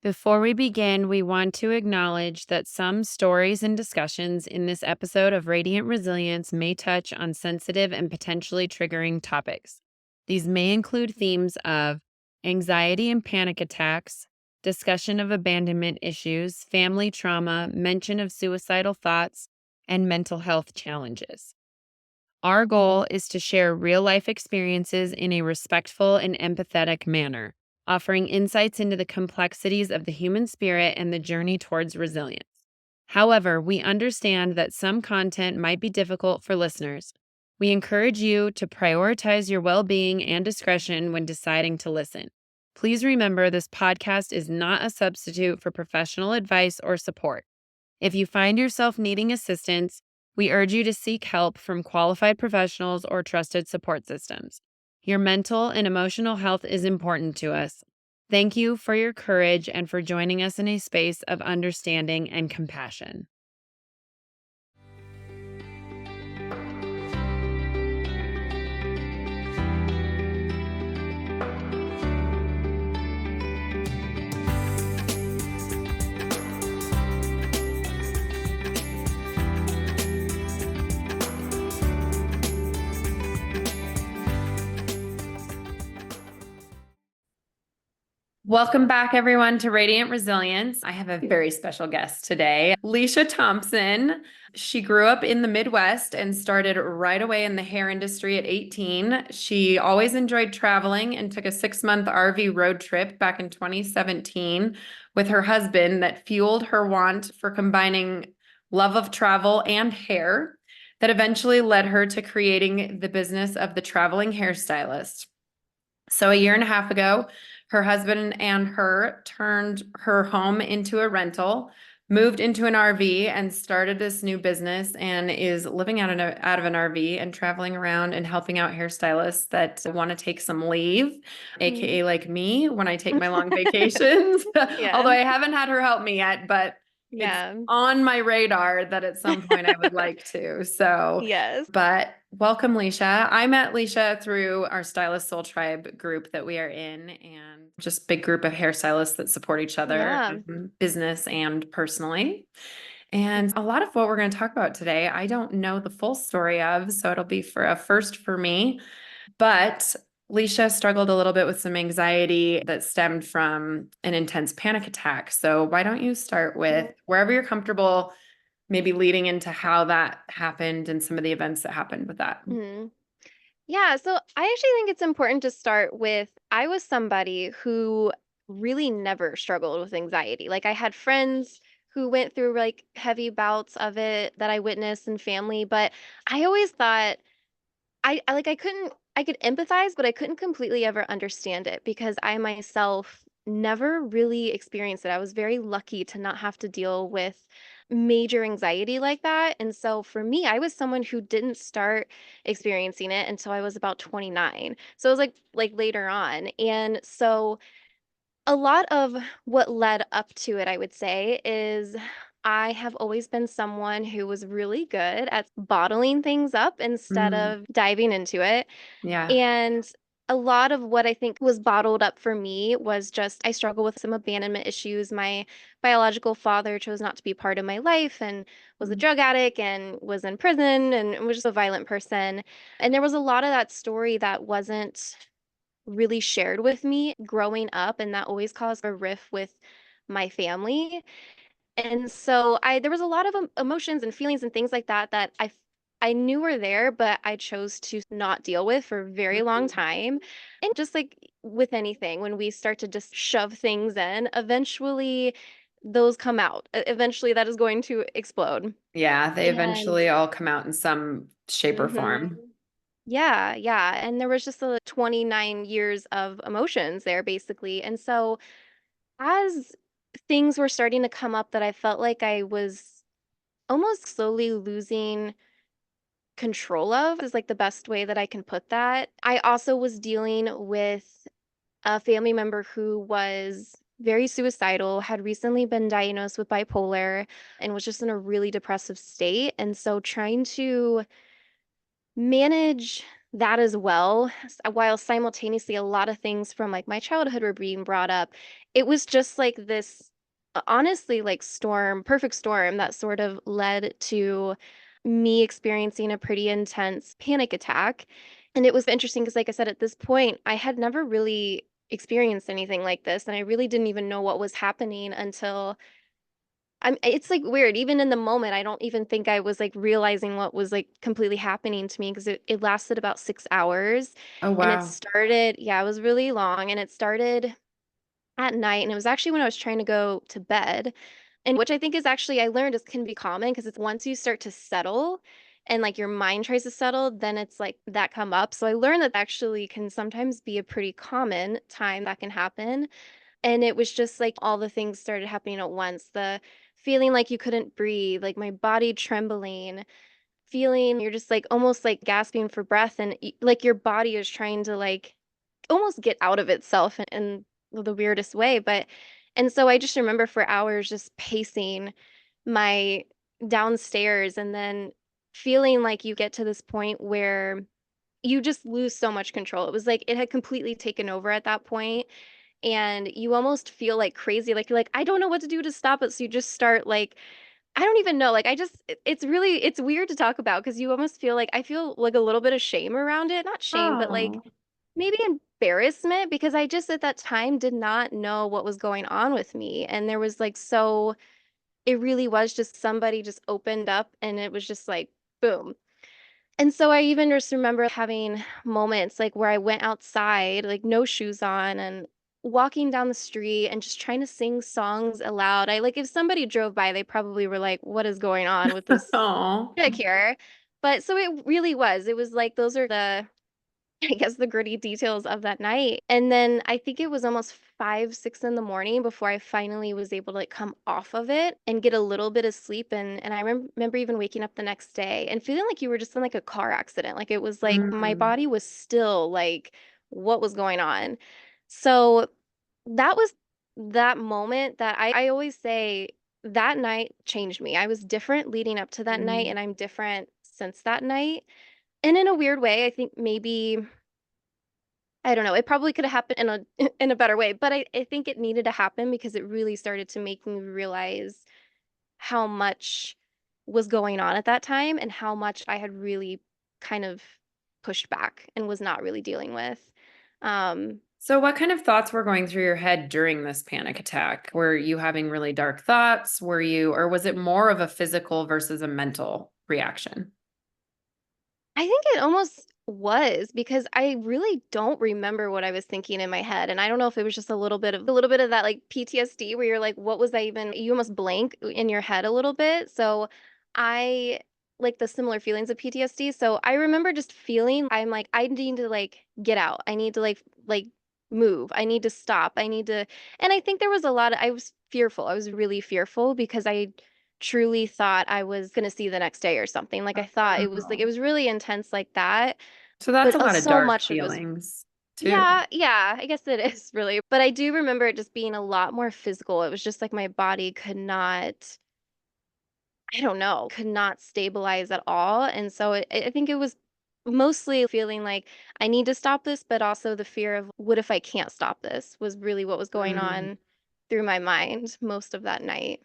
Before we begin, we want to acknowledge that some stories and discussions in this episode of Radiant Resilience may touch on sensitive and potentially triggering topics. These may include themes of anxiety and panic attacks, discussion of abandonment issues, family trauma, mention of suicidal thoughts, and mental health challenges. Our goal is to share real life experiences in a respectful and empathetic manner, offering insights into the complexities of the human spirit and the journey towards resilience. However, we understand that some content might be difficult for listeners. We encourage you to prioritize your well being and discretion when deciding to listen. Please remember this podcast is not a substitute for professional advice or support. If you find yourself needing assistance, we urge you to seek help from qualified professionals or trusted support systems. Your mental and emotional health is important to us. Thank you for your courage and for joining us in a space of understanding and compassion. Welcome back, everyone, to Radiant Resilience. I have a very special guest today, Leisha Thompson. She grew up in the Midwest and started right away in the hair industry at 18. She always enjoyed traveling and took a 6-month RV road trip back in 2017 with her husband that fueled her want for combining love of travel and hair that eventually led her to creating the business of the traveling hairstylist. So a year and a half ago, her husband and her turned her home into a rental, moved into an RV, and started this new business and is living out of an RV and traveling around and helping out hairstylists that want to take some leave, aka like me when I take my long vacations. Although I haven't had her help me yet, but it's on my radar that at some point I would like to. So, Yes. but welcome, Leisha. I met Leisha through our Stylist Soul Tribe group that we are in, and just big group of hairstylists that support each other, business and personally. And a lot of what we're going to talk about today, I don't know the full story of, so it'll be for a first for me. But Leisha struggled a little bit with some anxiety that stemmed from an intense panic attack. So why don't you start with wherever you're comfortable, maybe leading into how that happened and some of the events that happened with that. Yeah, so I actually think it's important to start with I was somebody who really never struggled with anxiety. Like I had friends who went through like heavy bouts of it that I witnessed in family, but I always thought I could empathize, but I couldn't completely ever understand it because I myself never really experienced it. I was very lucky to not have to deal with major anxiety like that. And so for me, I was someone who didn't start experiencing it until I was about 29. So it was like later on. And so a lot of what led up to it, I would say, is I have always been someone who was really good at bottling things up instead of diving into it. Yeah. And a lot of what I think was bottled up for me was just I struggle with some abandonment issues. My biological father chose not to be part of my life and was a drug addict and was in prison and was just a violent person. And there was a lot of that story that wasn't really shared with me growing up, and that always caused a rift with my family. And so I there was a lot of emotions and feelings and things like that that I knew were there, but I chose to not deal with for a very long time. And just like with anything, when we start to just shove things in, eventually those come out. Eventually that is going to explode. Yeah, they And eventually all come out in some shape or Mhm. form. Yeah, yeah. And there was just a 29 years of emotions there basically. And so as things were starting to come up that I felt like I was almost slowly losing control of is like the best way that I can put that. I also was dealing with a family member who was very suicidal, had recently been diagnosed with bipolar, and was just in a really depressive state. And so trying to manage that as well, while simultaneously a lot of things from like my childhood were being brought up. It was just like this honestly like storm, perfect storm that sort of led to me experiencing a pretty intense panic attack. And it was interesting because, like I said, at this point, I had never really experienced anything like this, and I really didn't even know what was happening until it's like weird. Even in the moment, I don't even think I was like realizing what was like completely happening to me because it lasted about 6 hours. Oh, And it wow. started, yeah, it was really long. And it started at night. And it was actually when I was trying to go to bed. And which I think is actually, I learned is can be common because it's once you start to settle and like your mind tries to settle, then it's like that come up. So I learned that actually can sometimes be a pretty common time that can happen. And it was just like all the things started happening at once. The feeling like you couldn't breathe, like my body trembling, feeling you're just like almost like gasping for breath and like your body is trying to like almost get out of itself in the weirdest way. But and so I just remember for hours just pacing my downstairs and then feeling like you get to this point where you just lose so much control. It was like it had completely taken over at that point and you almost feel like crazy like you're like I don't know what to do to stop it so you just start like I don't even know like it's really it's weird to talk about because you almost feel like I feel like a little bit of shame around it, not shame but like Oh. maybe embarrassment because I just at that time did not know what was going on with me and there was like so it really was just somebody just opened up and it was just like boom. And so I even just remember having moments like where I went outside, like no shoes on and walking down the street and just trying to sing songs aloud. I like if somebody drove by, they probably were like, what is going on with this Oh. chick here? But so it really was. It was like those are the I guess the gritty details of that night. And then I think it was almost 5, 6 in the morning before I finally was able to like come off of it and get a little bit of sleep. And I remember even waking up the next day and feeling like you were just in like a car accident. Like it was like my Mm. body was still like, what was going on? So that was that moment that I always say that night changed me. I was different leading up to that night, Mm. and I'm different since that night. And in a weird way, I think maybe I don't know. It probably could have happened in a in a better way, but I think it needed to happen because it really started to make me realize how much was going on at that time and how much I had really kind of pushed back and was not really dealing with. Um, So, what kind of thoughts were going through your head during this panic attack? Were you having really dark thoughts? Were you, or was it more of a physical versus a mental reaction? I think it almost was because I really don't remember what I was thinking in my head. And I don't know if it was just a little bit of that like PTSD where you're like, what was I even you almost blank in your head a little bit. So I like the similar feelings of PTSD. So I remember just feeling I'm like, I need to like get out. I need to like move. I need to stop. I need to and I think there was a lot of I was fearful. I was really fearful because I truly thought I was gonna see the next day or something. Like I thought it was like it Oh. was really intense like that. So, that's But a lot of so dark much of it was feelings too. yeah, yeah, I guess it is really. But I do remember it just being a lot more physical. It was just like my body could not, I don't know, could not stabilize at all. And so I think it was mostly feeling like I need to stop this, but also the fear of what if I can't stop this was really what was going Mm. on through my mind most of that night.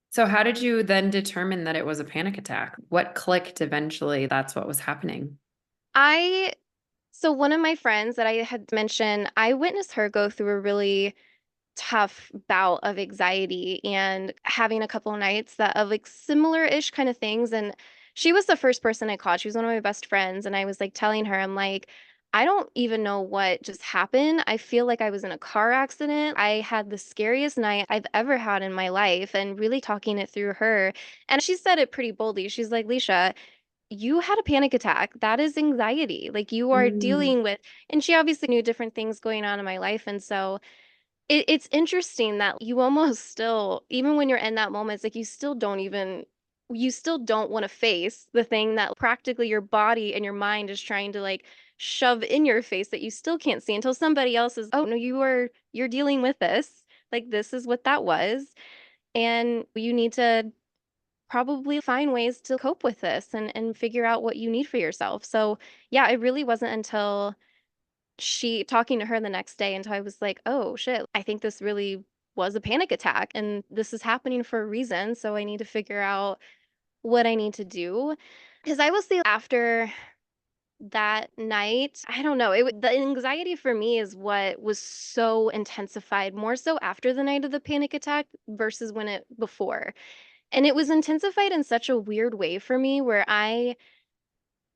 So, how did you then determine that it was a panic attack? What clicked eventually? That's what was happening. I So one of my friends that I had mentioned, I witnessed her go through a really tough bout of anxiety and having a couple nights that of like similar-ish kind of things. And she was the first person I called. She was one of my best friends. And I was like telling her, I'm like, I don't even know what just happened. I feel like I was in a car accident. I had the scariest night I've ever had in my life and really talking it through her. And she said it pretty boldly. She's like, Leisha, you had a panic attack. That is anxiety. Like you are Mm. dealing with, and she obviously knew different things going on in my life. And so it's interesting that you almost still, even when you're in that moment, it's like you still don't want to face the thing that practically your body and your mind is trying to like shove in your face that you still can't see until somebody else is, oh no, you're dealing with this. Like this is what that was. And you need to probably find ways to cope with this and figure out what you need for yourself. So, yeah, it really wasn't until she talking to her the next day until I was like, "Oh shit, I think this really was a panic attack and this is happening for a reason, so I need to figure out what I need to do." Because I will say after that night, I don't know, the anxiety for me is what was so intensified, more so after the night of the panic attack versus when it before. And it was intensified in such a weird way for me where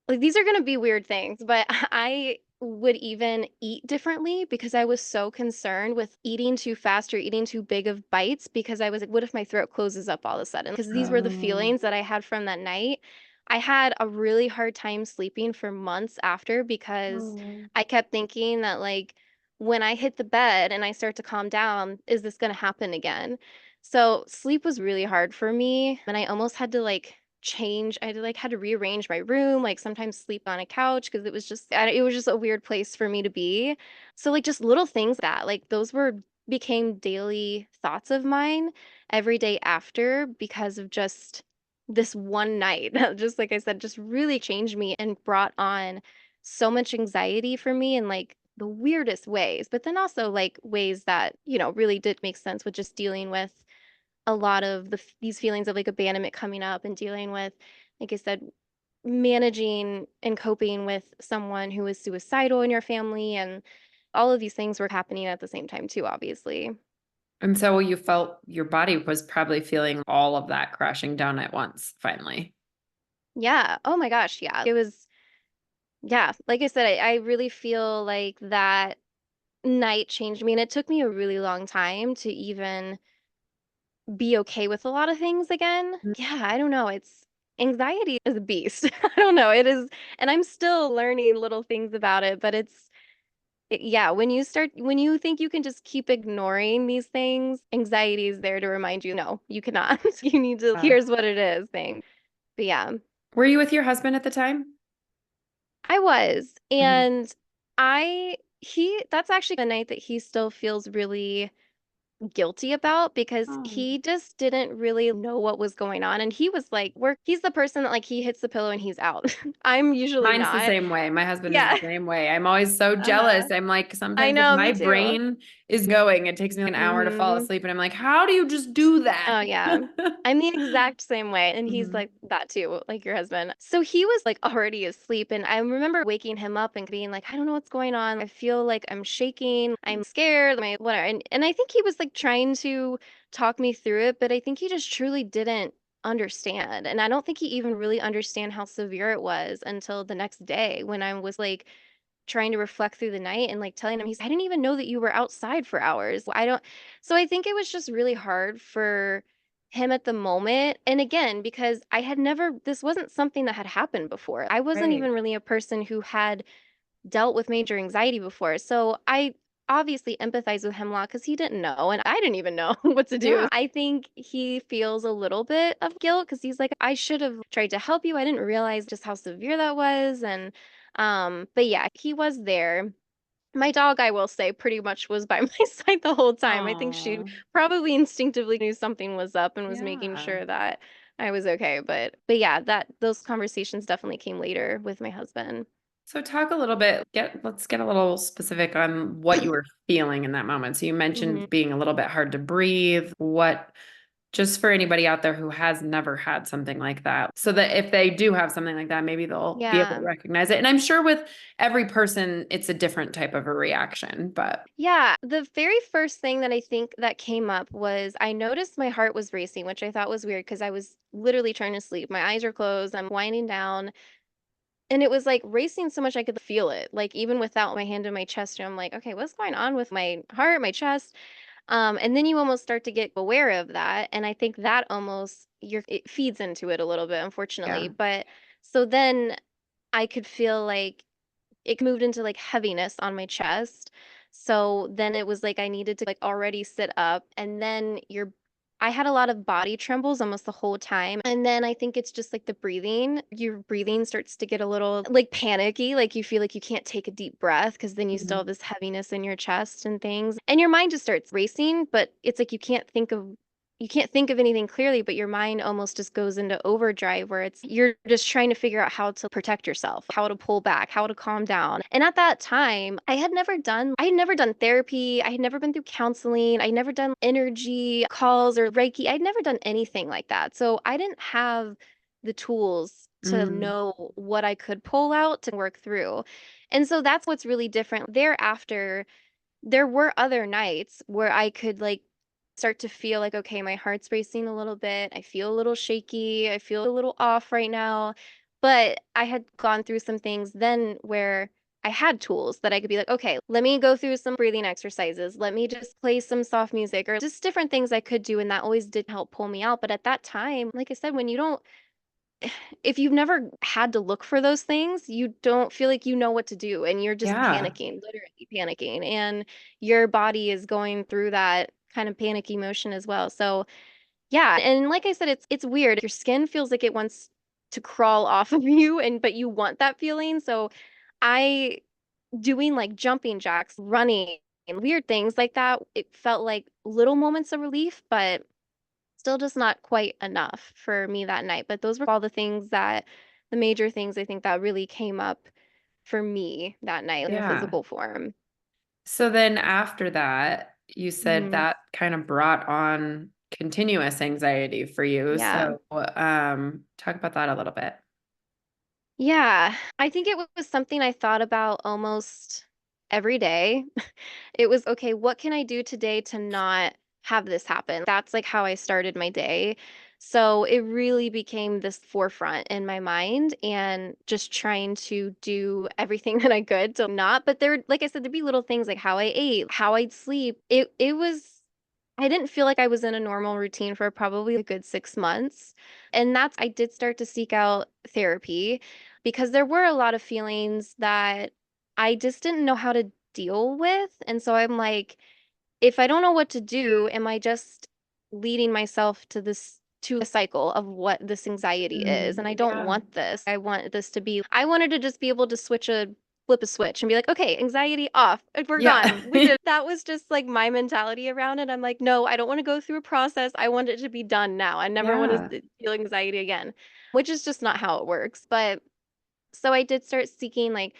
these are gonna be weird things, but I would even eat differently because I was so concerned with eating too fast or eating too big of bites because I was like, "What if my throat closes up all of a sudden?" Because these were the Oh. feelings that I had from that night. I had a really hard time sleeping for months after because Oh. I kept thinking that, like, when I hit the bed and I start to calm down, is this gonna happen again? So, sleep was really hard for me, and I almost had to, like, had to rearrange my room, like, sometimes sleep on a couch because it was just a weird place for me to be. So, like, just little things that, those became daily thoughts of mine every day after because of just this one night. Just like I said, just really changed me and brought on so much anxiety for me in, like, the weirdest ways, but then also, like, ways that, really did make sense with just dealing with a lot of these feelings of, like, abandonment coming up and dealing with, like I said, managing and coping with someone who is suicidal in your family, and all of these things were happening at the same time too, obviously. And so you felt your body was probably feeling all of that crashing down at once, finally. Yeah. Oh my gosh, yeah. It was yeah, like I said, I really feel like that night changed me, and it took me a really long time to even be okay with a lot of things again. Mm. Yeah, I don't know, it's anxiety is a beast. I don't know, it is, and I'm still learning little things about it, but yeah, when you think you can just keep ignoring these things, anxiety is there to remind you, "No, you cannot. You need to here's what it is," thing. But yeah, Were you with your husband at the time? I was, Mhm. and I he that's actually the night that he still feels really guilty about because Oh. he just didn't really know what was going on, and he was like, he's the person that, like, he hits the pillow and he's out. I'm usually Mine's the not. same way. My husband is the Yeah. same way. I'm always so Uh-huh. jealous. I'm like, I sometimes if know, my me too. brain is going, it takes me an hour to fall Mhm. asleep. And I'm like, how do you just do that? Oh, yeah. I'm the exact same way, and he's Mhm. like that too, like your husband. So he was, like, already asleep, and I remember waking him up and being like, "I don't know what's going on. I feel like I'm shaking. I'm scared. My whatever." And I think he was, like, trying to talk me through it, but I think he just truly didn't understand, and I don't think he even really understand how severe it was until the next day when I was, like, trying to reflect through the night and, like, telling him, "I didn't even know that you were outside for hours." I don't So I think it was just really hard for him at the moment, and again, because I had never this wasn't something that had happened before. I wasn't Right. even really a person who had dealt with major anxiety before, so I obviously empathize with him a lot because he didn't know, and I didn't even know what to do. Yeah. I think he feels a little bit of guilt because he's like, "I should have tried to help you. I didn't realize just how severe that was," and, but yeah, he was there. My dog, I will say, pretty much was by my side the whole time. I think she Oh, probably instinctively knew something was up and was making yeah. sure that I was okay, but yeah, that those conversations definitely came later with my husband. So talk a little bit, let's get a little specific on what you were feeling in that moment. So you Mhm. mentioned being a little bit hard to breathe. What just for anybody out there who has never had something like that, so that if they do have something like that, maybe they'll be able to Yeah. recognize it. And I'm sure with every person, it's a different type of a reaction, but Yeah, the very first thing that I think that came up was I noticed my heart was racing, which I thought was weird because I was literally trying to sleep. My eyes are closed, I'm winding down, and it was, like, racing so much I could feel it, like, even without my hand in my chest, and I'm like, "Okay, what's going on with my heart, my chest?" And then you almost start to get aware of that, and I think that almost it feeds into it a little bit, unfortunately, yeah. but so then I could feel, like, it moved into, like, heaviness on my chest. So then it was like I needed to, like, already sit up, and then I had a lot of body trembles almost the whole time, and then I think it's just, like, the breathing. Your breathing starts to get a little, like, panicky, like, you feel like you can't take a deep breath because then you still Mhm. have this heaviness in your chest and things, and your mind just starts racing, but it's like you can't think of you can't think of anything clearly, but your mind almost just goes into overdrive where it's you're just trying to figure out how to protect yourself, how to pull back, how to calm down. And at that time, I had never done therapy, I had never been through counseling, I had never done energy calls or Reiki. I'd never done anything like that. So I didn't have the tools to Mm. know what I could pull out to work through. And so that's what's really different. Thereafter, there were other nights where I could like start to feel like, okay, my heart's racing a little bit. I feel a little shaky. I feel a little off right now. But I had gone through some things then where I had tools that I could be like, okay, let me go through some breathing exercises. Let me just play some soft music or just different things I could do. And that always did help pull me out. But at that time, like I said, when you don't if you've never had to look for those things, you don't feel like you know what to do and you're just Yeah. panicking, literally panicking, and your body is going through that kind of panicky motion as well. So, yeah, and like I said, it's weird. Your skin feels like it wants to crawl off of you and but you want that feeling. So, I doing like jumping jacks, running, and weird things like that, it felt like little moments of relief, but still just not quite enough for me that night. But those were all the major things I think that really came up for me that night in a Yeah. physical form. So then after that, you said Mhm. that kind of brought on continuous anxiety for you. Yeah. So, talk about that a little bit. Yeah. I think it was something I thought about almost every day. It was, okay, what can I do today to not have this happen? That's like how I started my day. So it really became this forefront in my mind and just trying to do everything that I could to not. But there, like I said, there'd be little things like how I ate, how I'd sleep. It was I didn't feel like I was in a normal routine for probably a good 6 months. And that's I did start to seek out therapy because there were a lot of feelings that I just didn't know how to deal with. And so I'm like, if I don't know what to do, am I just leading myself to a cycle of what this anxiety is? And I don't Yeah. want this. I wanted to just be able to flip a switch and be like, okay, anxiety off. We're Yeah. gone. We did that was just like my mentality around it. I'm like, no, I don't want to go through a process. I want it to be done now. I never want Yeah. to feel anxiety again, which is just not how it works. But so I did start seeking like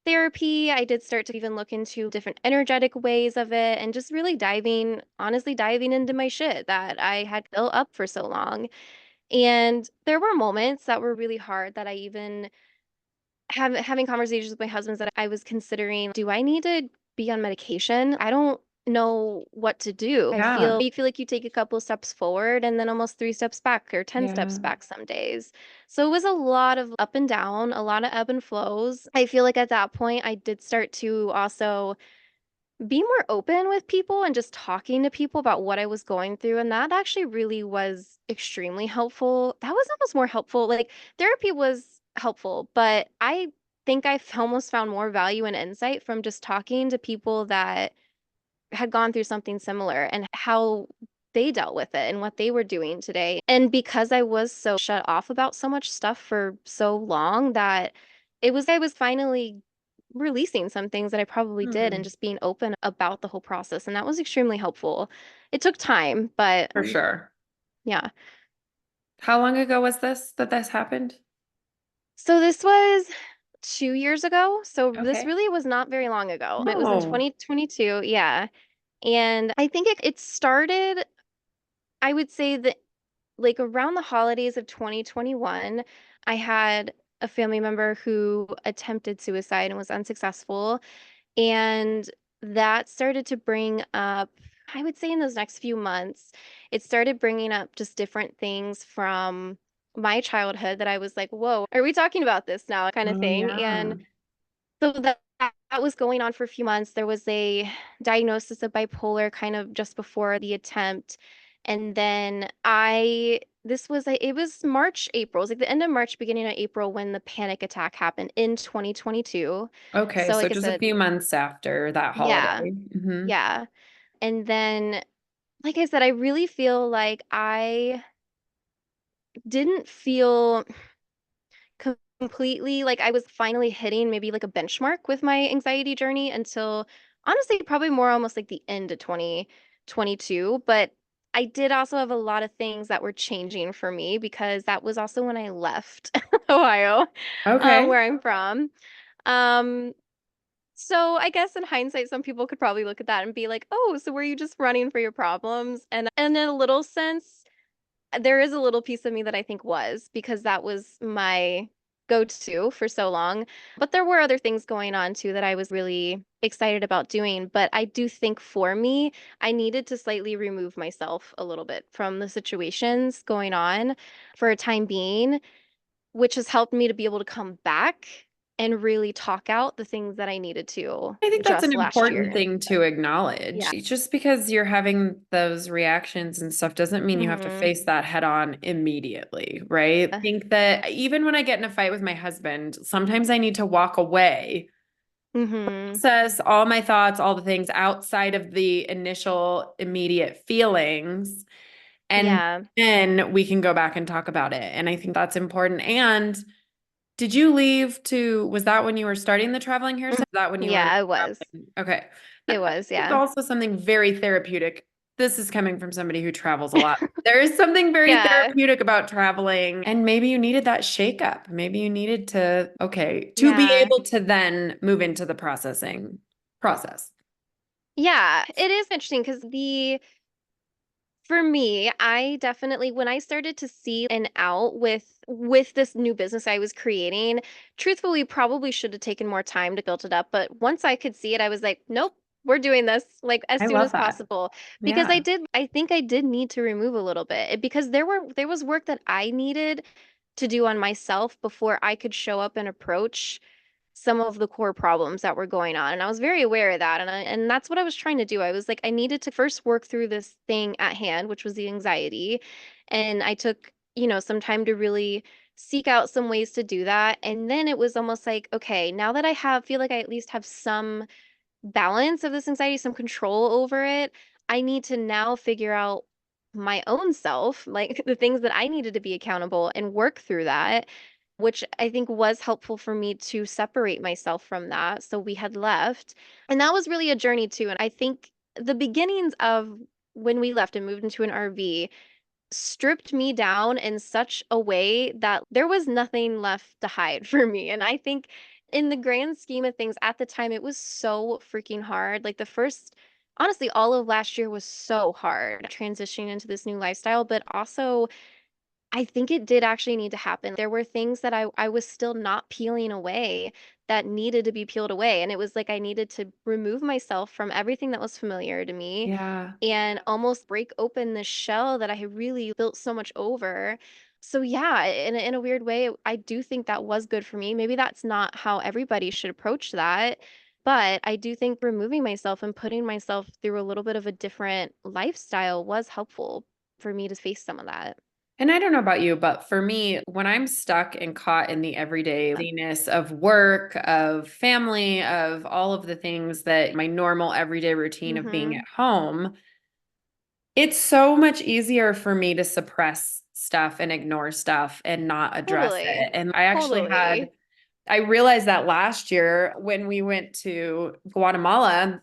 therapy. I did start to even look into different energetic ways of it and just really honestly diving into my shit that I had built up for so long. And there were moments that were really hard that I even having conversations with my husband that I was considering, do I need to be on medication? I don't know what to do. Yeah. You feel like you take a couple steps forward and then almost 3 steps back or 10 steps Yeah. back some days. So it was a lot of up and down, a lot of ebb and flows. I feel like at that point I did start to also be more open with people and just talking to people about what I was going through. And that actually really was extremely helpful. That was almost more helpful. Like therapy was helpful, but I think almost found more value and insight from just talking to people that had gone through something similar and how they dealt with it and what they were doing today. And because I was so shut off about so much stuff for so long that I was finally releasing some things that I probably did and Hmm. just being open about the whole process. And that was extremely helpful. It took time, but For sure. yeah. How long ago was this happened? So this was 2 years ago. So this Okay. really was not very long ago. It was in No. 2022. Yeah. And I think it started, I would say that like around the holidays of 2021, I had a family member who attempted suicide and was unsuccessful. And that started to bring up, I would say in those next few months, it started bringing up just different things from my childhood that I was like, whoa, are we talking about this now? Kind of Oh, thing. yeah. And so that was going on for a few months. There was a diagnosis of bipolar kind of just before the attempt. And then it was March, April. It was like the end of March, beginning of April when the panic attack happened in 2022. Okay, So so like I just a said, few months after that yeah, holiday. Hmm. yeah. And then, like I said, I really feel like I didn't feel completely like I was finally hitting maybe like a benchmark with my anxiety journey until honestly probably more almost like the end of 2022, but I did also have a lot of things that were changing for me because that was also when I left Ohio, Okay. where I'm from. Um, so I guess in hindsight, some people could probably look at that and be like, "Oh, so were you just running for your problems?" And in a little sense, there is a little piece of me that I think was because that was my go-to for so long. But there were other things going on too that I was really excited about doing. But I do think for me, I needed to slightly remove myself a little bit from the situations going on for a time being, which has helped me to be able to come back and really talk out the things that I needed to I think that's an just last important year. thing to Yeah. acknowledge. Just because you're having those reactions and stuff doesn't mean you have to Hmm. face that head on immediately, right? I think that even when I get in a fight with my husband, sometimes I need to walk away, Hmm. process all my thoughts, all the things outside of the initial immediate feelings, and Yeah. then we can go back and talk about it. And I think that's important. And did you leave was that when you were starting the traveling hairstyle? Mhm. Was that when you were Yeah, it was. traveling? Okay. It That was, is yeah. also something very therapeutic. This is coming from somebody who travels a lot. There is something very Yeah. therapeutic about traveling. And maybe you needed that shakeup. Maybe you needed to, okay, to be Yeah. able to then move into the processing process. Yeah, it is interesting because for me, I definitely when I started to see an out with this new business I was creating, truthfully probably should have taken more time to build it up, but once I could see it, I was like, nope, we're doing this like as I soon love as that. possible because Yeah. I think I did need to remove a little bit because there was work that I needed to do on myself before I could show up and approach some of the core problems that were going on. And I was very aware of that. And that's what I was trying to do. I was like, I needed to first work through this thing at hand, which was the anxiety. And I took, some time to really seek out some ways to do that. And then it was almost like, okay, now that feel like I at least have some balance of this anxiety, some control over it, I need to now figure out my own self, like the things that I needed to be accountable and work through that, which I think was helpful for me to separate myself from that. So we had left. And that was really a journey too. And I think the beginnings of when we left and moved into an RV stripped me down in such a way that there was nothing left to hide for me. And I think in the grand scheme of things at the time, it was so freaking hard. Like honestly, all of last year was so hard transitioning into this new lifestyle, but also I think it did actually need to happen. There were things that I was still not peeling away that needed to be peeled away. And it was like I needed to remove myself from everything that was familiar to me Yeah. and almost break open the shell that I had really built so much over. So yeah, in a weird way, I do think that was good for me. Maybe that's not how everybody should approach that. But I do think removing myself and putting myself through a little bit of a different lifestyle was helpful for me to face some of that. And I don't know about you, but for me, when I'm stuck and caught in the everydayness of work, of family, of all of the things that my normal everyday routine of being Mm-hmm. at home, it's so much easier for me to suppress stuff and ignore stuff and not address Totally. it. And Totally. I realized that last year when we went to Guatemala.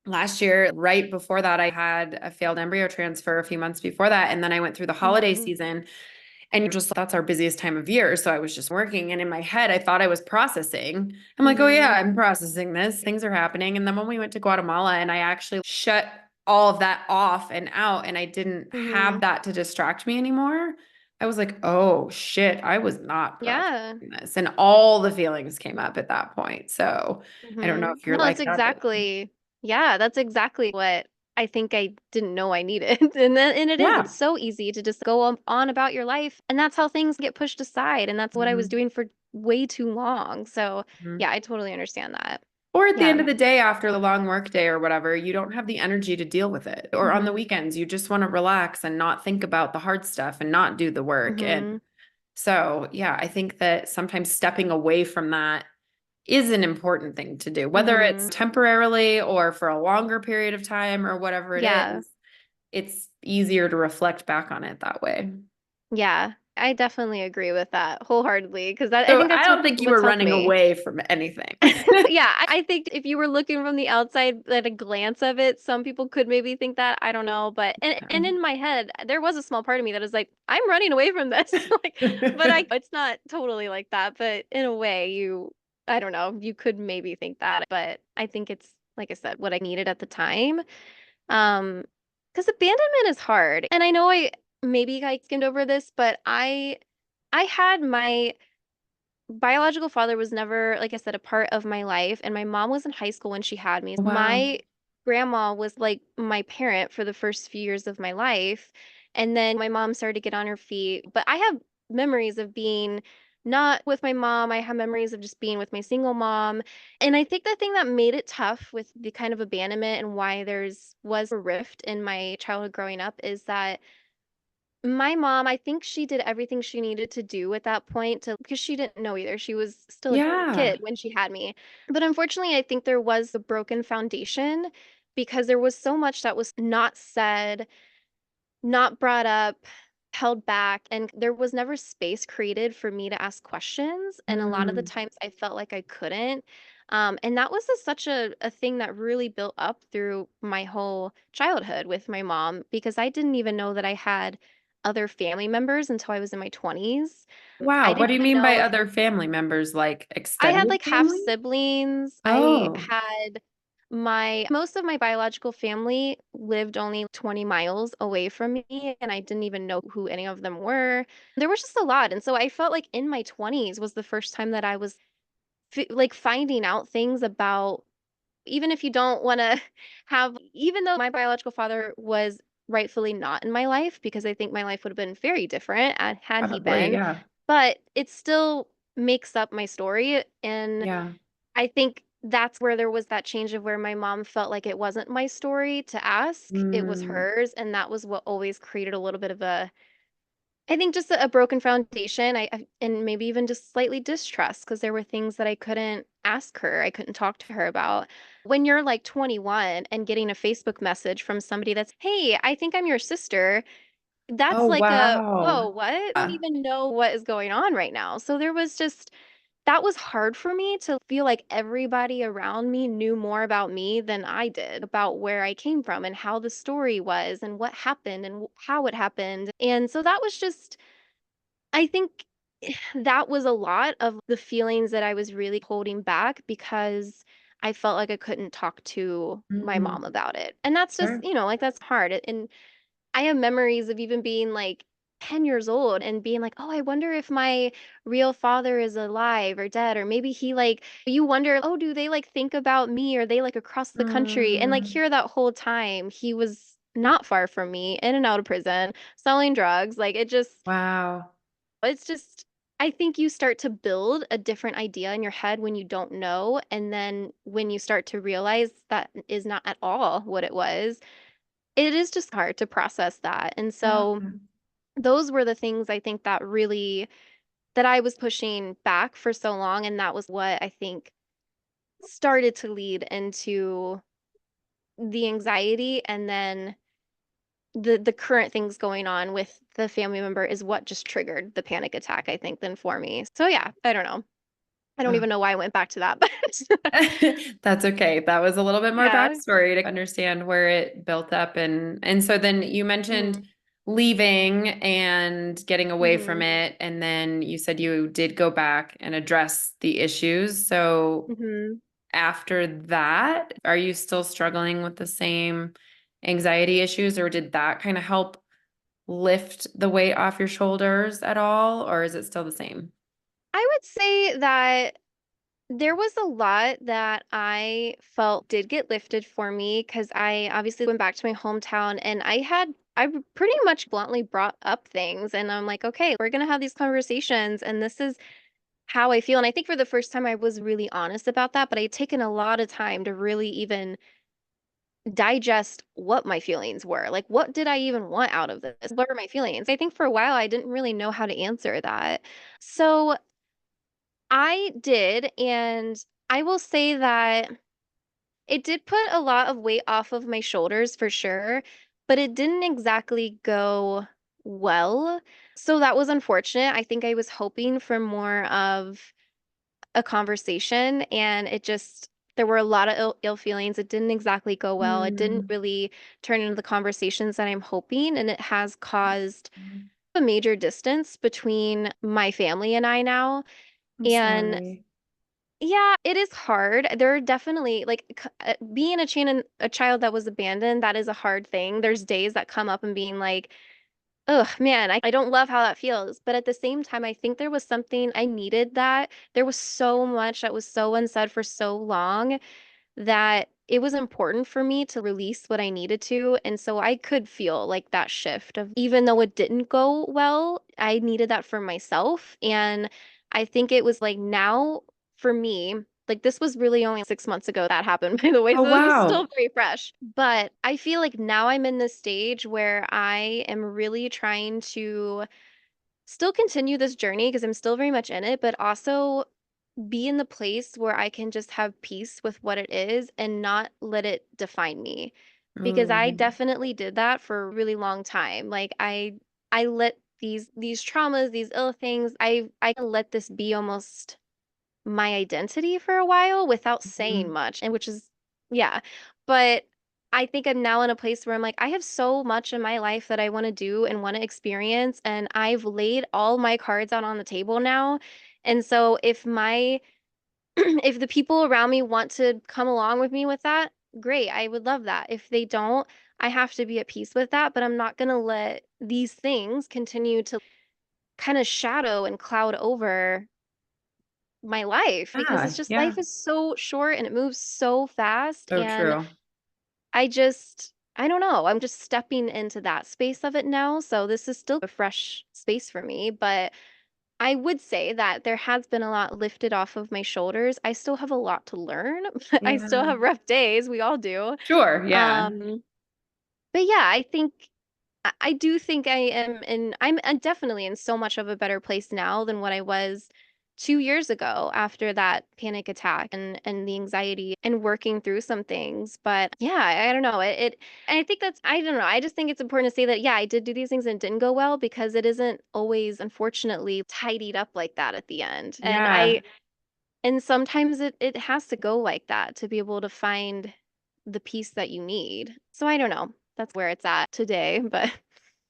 Last year, right before that, I had a failed embryo transfer a few months before that. And then I went through the holiday Mm-hmm. season and just that's our busiest time of year. So I was just working. And in my head, I thought I was processing. I'm like, oh, yeah, Mm-hmm. I'm processing this. Things are happening. And then when we went to Guatemala and I actually shut all of that off and out, and I didn't Mm-hmm. have that to distract me anymore, I was like, oh, shit, I was not Yeah. processing this. And all the feelings came up at that point. So I don't know Mm-hmm. if you're No, that's like that, but exactly, yeah, that's exactly what I think I didn't know I needed. And it is, yeah. it's so easy to just go on about your life. And that's how things get pushed aside. And that's what I was Mhm. doing for way too long. So Mhm. yeah, I totally understand that. Or at the Yeah. end of the day, after the long work day or whatever, you don't have the energy to deal with it. Or on the Mm-hmm. weekends, you just want to relax and not think about the hard stuff and not do the work. And Mm-hmm. so, yeah, I think that sometimes stepping away from that is an important thing to do, whether it's Mm-hmm. temporarily or for a longer period of time or whatever it Yeah. is. It's easier to reflect back on it that way. Yeah. I definitely agree with that wholeheartedly because I So think I that's don't think you were what's helped running me. away from anything. Yeah, I think if you were looking from the outside at a glance of it, some people could maybe think that. I don't know, but and in my head, there was a small part of me that was like, I'm running away from this. Like, but it's not totally like that, but in a way, I don't know, you could maybe think that, but I think it's like I said, what I needed at the time. Um, because abandonment is hard. And I know I skimmed over this, but I had my biological father was never, like I said, a part of my life. And my mom was in high school when she had me. Wow. My grandma was like my parent for the first few years of my life. And then my mom started to get on her feet. But I have memories of being not with my mom. I have memories of just being with my single mom. And I think the thing that made it tough with the kind of abandonment and why was a rift in my childhood growing up is that my mom, I think she did everything she needed to do at that point to because she didn't know either. She was still a Yeah. kid when she had me. But unfortunately, I think there was a broken foundation because there was so much that was not said, not brought up, held back, and there was never space created for me to ask questions. And a lot of the Mm. times I felt like I couldn't. And that was such a thing that really built up through my whole childhood with my mom because I didn't even know that I had other family members until I was in my 20s. I Wow. What didn't do you even mean by know other family members, like I had extended like half family? siblings. I Oh, had my most of my biological family lived only 20 miles away from me, and I didn't even know who any of them were. There was just a lot. And so I felt like in my 20s was the first time that I was like finding out things about even if you don't want to even though my biological father was rightfully not in my life because I think my life would have been very different had he probably. been, Yeah. but it still makes up my story. And Yeah. I think that's where there was that change of where my mom felt like it wasn't my story to ask, it was Mm. hers. And that was what always created a little bit of I think just a broken foundation, and maybe even just slightly distrust because there were things that I couldn't ask her, I couldn't talk to her about. When you're like 21 and getting a Facebook message from somebody that's, "Hey, I think I'm your sister," that's Oh, like a, "Whoa, wow. what? I don't Yeah. even know what is going on right now." So there was just that was hard for me to feel like everybody around me knew more about me than I did, about where I came from and how the story was and what happened and how it happened. And so that was just I think that was a lot of the feelings that I was really holding back because I felt like I couldn't talk to my Mm. mom about it. And that's just, Sure. like that's hard. And I have memories of even being like 10 years old and being like, "Oh, I wonder if my real father is alive or dead or maybe he like you wonder, oh, do they like think about me or they like across the country?" And like Mm. here that whole time he was not far from me, in and out of prison, selling drugs. Like Wow. it's just I think you start to build a different idea in your head when you don't know, and then when you start to realize that is not at all what it was, it is just hard to process that. And Yeah. so those were the things I think that I was pushing back for so long, and that was what I think started to lead into the anxiety and then the current things going on with the family member is what just triggered the panic attack, I think, then for me. So yeah, I don't know. I don't Oh. even know why I went back to that, but That's okay. That was a little bit more yeah. backstory to understand where it built up and so then you mentioned Hmm. leaving and getting away from Hmm. it and then you said you did go back and address the issues. So Hmm. after that, are you still struggling with the same anxiety issues or did that kind of help lift the weight off your shoulders at all or is it still the same? I would say that there was a lot that I felt did get lifted for me because I obviously went back to my hometown and I pretty much bluntly brought up things and I'm like, okay, we're gonna have these conversations and this is how I feel. And I think for the first time I was really honest about that, but I had taken a lot of time to really even digest what my feelings were. Like, what did I even want out of this? What are my feelings? I think for a while I didn't really know how to answer that. So I did, and I will say that it did put a lot of weight off of my shoulders for sure, but it didn't exactly go well. So that was unfortunate. I think I was hoping for more of a conversation, and there were a lot of ill feelings. It didn't exactly go well. It didn't Mm, really turn into the conversations that I'm hoping, and it has caused a major distance between my family and I now. I'm And sorry. yeah, it is hard. There are definitely like being a child that was abandoned, that is a hard thing. There's days that come up and being like, ugh, man, I don't love how that feels. But at the same time, I think there was something I needed that. There was so much that was so unsaid for so long that it was important for me to release what I needed to. And so I could feel like that shift of even though it didn't go well, I needed that for myself. And I think it was like now for me, like this was really only 6 months ago that happened, by the way. Oh, So this is still wow. very fresh. But I feel like now I'm in this stage where I am really trying to still continue this journey because I'm still very much in it, but also be in the place where I can just have peace with what it is and not let it define me. Because Oh, I yeah. definitely did that for a really long time. Like I let these traumas, these ill things, I let this be almost my identity for a while without saying Mhm. much, and which is yeah. But I think I'm now in a place where I'm like, I have so much in my life that I want to do and want to experience, and I've laid all my cards out on the table now. And so if my if the people around me want to come along with me with that, great. I would love that. If they don't, I have to be at peace with that, but I'm not going to let these things continue to kind of shadow and cloud over my life because it's Yeah, just yeah. life is so short and it moves so fast. So And true. I don't know, I'm just stepping into that space of it now. So this is still a fresh space for me, but I would say that there has been a lot lifted off of my shoulders. I still have a lot to learn. I still Yeah. have rough days. We all do. Sure. Yeah. Um, but yeah, I do think I'm definitely in so much of a better place now than what I was 2 years ago after that panic attack and the anxiety and working through some things. But yeah, I don't know. And I think that's I don't know. I just think it's important to say that yeah, I did do these things and it didn't go well because it isn't always unfortunately tidied up like that at the end. Yeah. And sometimes it has to go like that to be able to find the peace that you need. So I don't know. That's where it's at today, but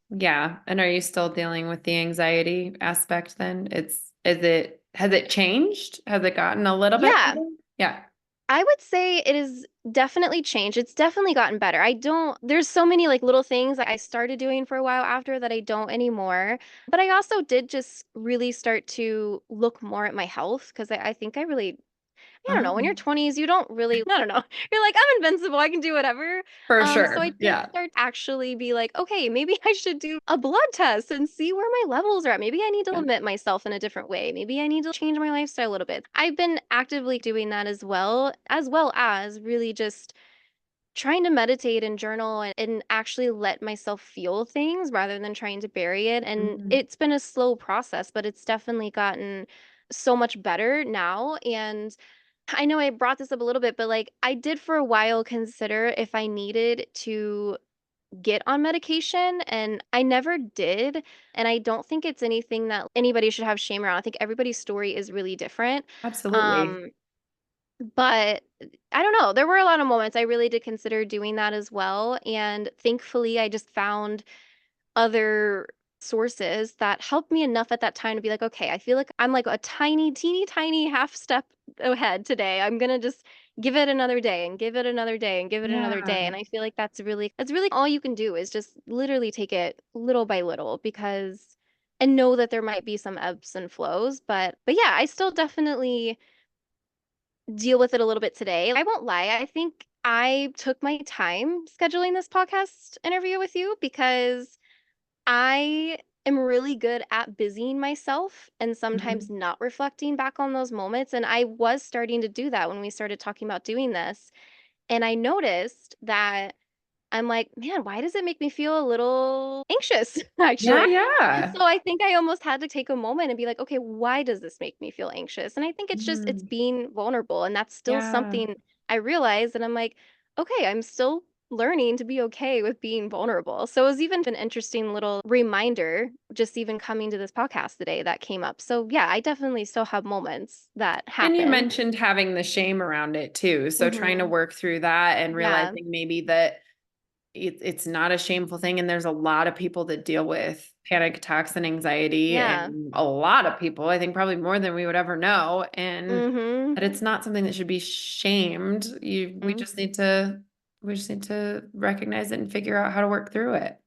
Yeah. And are you still dealing with the anxiety aspect then? Has it changed? Has it gotten a little bit yeah, better? Yeah. I would say it is definitely changed. It's definitely gotten better. There's so many like little things that I started doing for a while after that I don't anymore. But I also did just really start to look more at my health because I think I really I don't know, when you're Um, 20s, you don't really, I don't know. You're like, I'm invincible, I can do whatever. for So I sure. did Yeah. start to actually be like, okay, maybe I should do a blood test and see where my levels are at. Maybe I need to Yeah. limit myself in a different way. Maybe I need to change my lifestyle a little bit. I've been actively doing that as well as really just trying to meditate and journal and actually let myself feel things rather than trying to bury it. And Mhm. it's been a slow process, but it's definitely gotten so much better now. And I know I brought this up a little bit, but like I did for a while consider if I needed to get on medication and I never did. And I don't think it's anything that anybody should have shame around. I think everybody's story is really different. Absolutely. Um, but I don't know. There were a lot of moments I really did consider doing that as well. And thankfully, I just found other sources that helped me enough at that time to be like, okay, I feel like I'm like a tiny, teeny, tiny half step ahead today. I'm gonna just give it another day and give it another day and give it another day. Yeah. And I feel like that's really all you can do is just literally take it little by little because and know that there might be some ebbs and flows. But yeah, I still definitely deal with it a little bit today. I won't lie. I think I took my time scheduling this podcast interview with you because I am really good at busying myself and sometimes Mhm. not reflecting back on those moments. And I was starting to do that when we started talking about doing this. And I noticed that I'm like, man, why does it make me feel a little anxious, Yeah. actually? And Yeah. so I think I almost had to take a moment and be like, okay, why does this make me feel anxious? And I think it's Mm. being vulnerable. And that's still Yeah. something I realized. And I'm like, okay, I'm still learning to be okay with being vulnerable. So it was even an interesting little reminder, just even coming to this podcast today that came up. So yeah, I definitely still have moments that And you happen. mentioned having the shame around it too. So trying to Hmm. work through that and Yeah. realizing maybe that it's not a shameful thing. And there's a lot of people that deal with panic attacks and anxiety, Yeah. and a lot of people, I think probably more than we would ever know. And Hmm. that it's not something that should be shamed. We just need to recognize it and figure out how to work through it.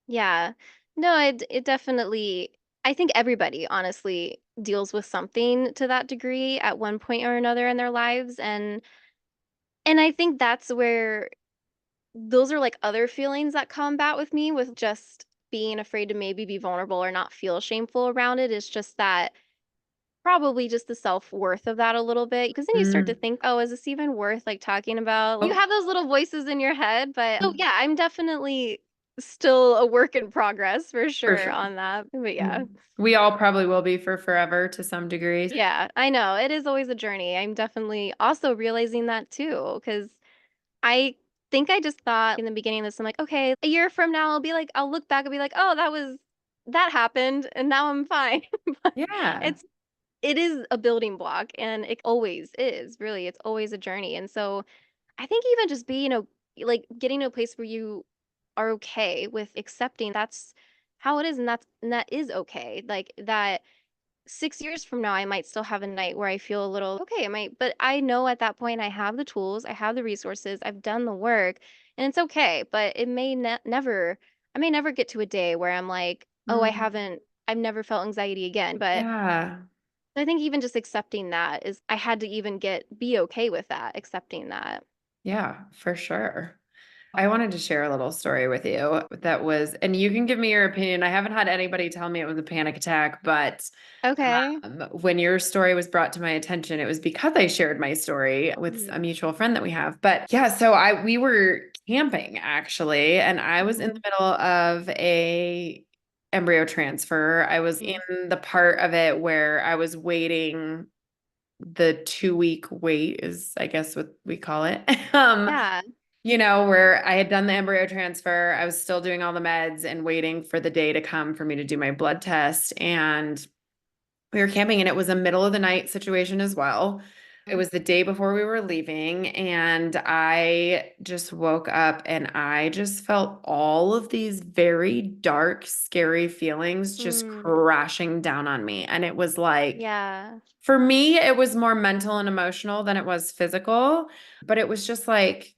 Yeah. No, it definitely, I think everybody honestly deals with something to that degree at one point or another in their lives. And I think that's where those are like other feelings that combat with me with just being afraid to maybe be vulnerable or not feel shameful around it is just that probably just the self-worth of that a little bit because then you start to Mm. think, oh, is this even worth like talking about? You Oh, have those little voices in your head, but oh yeah, I'm definitely still a work in progress for for sure sure. on that. But yeah. Mm. We all probably will be for forever to some degree. Yeah, I know. It is always a journey. I'm definitely also realizing that too, because I think I just thought in the beginning of this, I'm like, okay, a year from now, I'll be like, I'll look back and be like, oh, that happened, and now I'm fine. But Yeah. it's it is a building block, and it always is. Really, it's always a journey. And so I think even just being like getting to a place where you are okay with accepting that's how it is, and that is okay. Like that 6 years from now, I might still have a night where I feel a little okay. But I know at that point I have the tools, I have the resources, I've done the work, and it's okay. But it may never, I may never get to a day where I'm like, oh, Mm. I've never felt anxiety again. But Yeah. I think even just accepting that is, I had to even be okay with that, accepting that. Yeah, for sure. I wanted to share a little story with you that was, and you can give me your opinion. I haven't had anybody tell me it was a panic attack, but Okay. when your story was brought to my attention, it was because I shared my story with a Hmm. mutual friend that we have. But yeah, so we were camping actually, and I was in the Hmm. middle of a embryo transfer. I was Hmm. in the part of it where I was waiting. The 2 week wait is, I guess, what we call it. Yeah. Where I had done the embryo transfer, I was still doing all the meds and waiting for the day to come for me to do my blood test. And we were camping, and it was a middle of the night situation as well. It was the day before we were leaving, and I just woke up and I just felt all of these very dark, scary feelings just Mm. crashing down on me. And it was like, Yeah. for me, it was more mental and emotional than it was physical, but it was just like,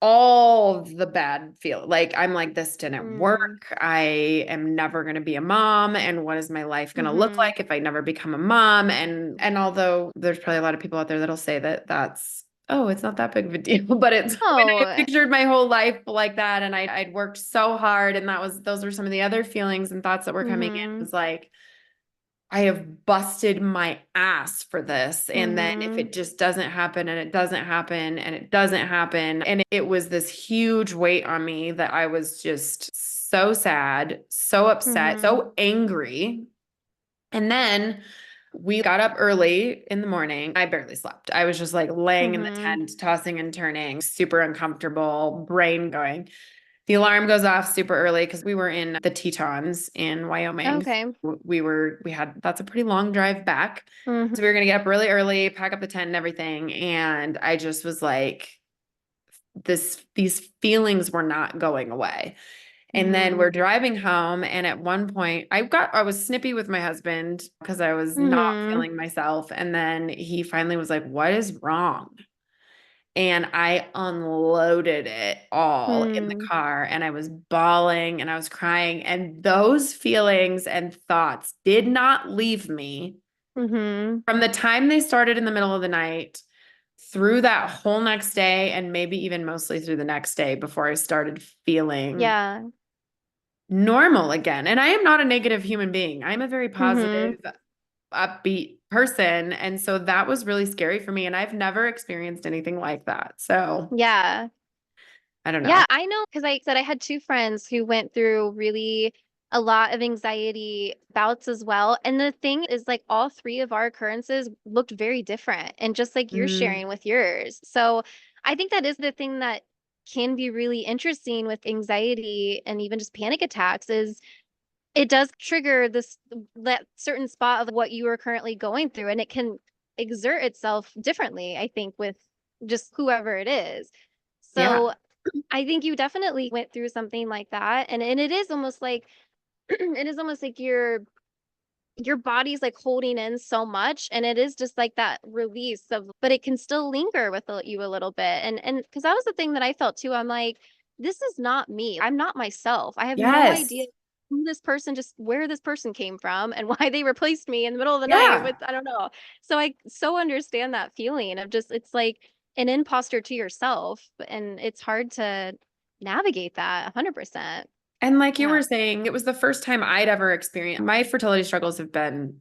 all of the bad feel like I'm like, this didn't work. Mm. I am never going to be a mom. And what is my life going to look Hmm. like if I never become a mom? And although there's probably a lot of people out there that'll say that that's, oh, it's not that big of a deal, but it's when I Oh. pictured my whole life like that, and I'd worked so hard, and those were some of the other feelings and thoughts that were coming in, Hmm. was like, I have busted my ass for this. And then if Hmm. it just doesn't happen, and it doesn't happen, and it doesn't happen. And it was this huge weight on me that I was just so sad, so upset, Hmm. so angry. And then we got up early in the morning. I barely slept. I was just like laying in the Hmm. tent, tossing and turning, super uncomfortable, brain going. The alarm goes off super early because we were in the Tetons in Wyoming. Okay. That's a pretty long drive back. Hmm. So we were going to get up really early, pack up the tent and everything. And I just was like, these feelings were not going away. And then Hmm. we're driving home. And at one point, I was snippy with my husband because I was not Hmm. feeling myself. And then he finally was like, what is wrong? And I unloaded it all in the Hmm. car, and I was bawling and I was crying. And those feelings and thoughts did not leave me Hmm. from the time they started in the middle of the night through that whole next day, and maybe even mostly through the next day before I started feeling Yeah. normal again. And I am not a negative human being. I'm a very Hmm. positive, upbeat person. And so that was really scary for me. And I've never experienced anything like that. So Yeah. I don't know. Yeah, I know because I said I had two friends who went through really a lot of anxiety bouts as well. And the thing is, like, all three of our occurrences looked very different, and just like you're Mm, sharing with yours. So I think that is the thing that can be really interesting with anxiety and even just panic attacks is it does trigger this that certain spot of what you are currently going through, and it can exert itself differently, I think, with just whoever it is. Yeah. So I think you definitely went through something like that. And it is almost like it is almost like your body's like holding in so much, and it is just like that release of, but it can still linger with you a little bit. And because that was the thing that I felt too. I'm like, this is not me. I'm not myself. I have no idea Yes. who this person, just where this person came from and why they replaced me in the middle of the night with, Yeah. I don't know. So I so understand that feeling of just, it's like an imposter to yourself, and it's hard to navigate that 100%. And like you Yeah. were saying, it was the first time I'd ever experienced my fertility struggles have been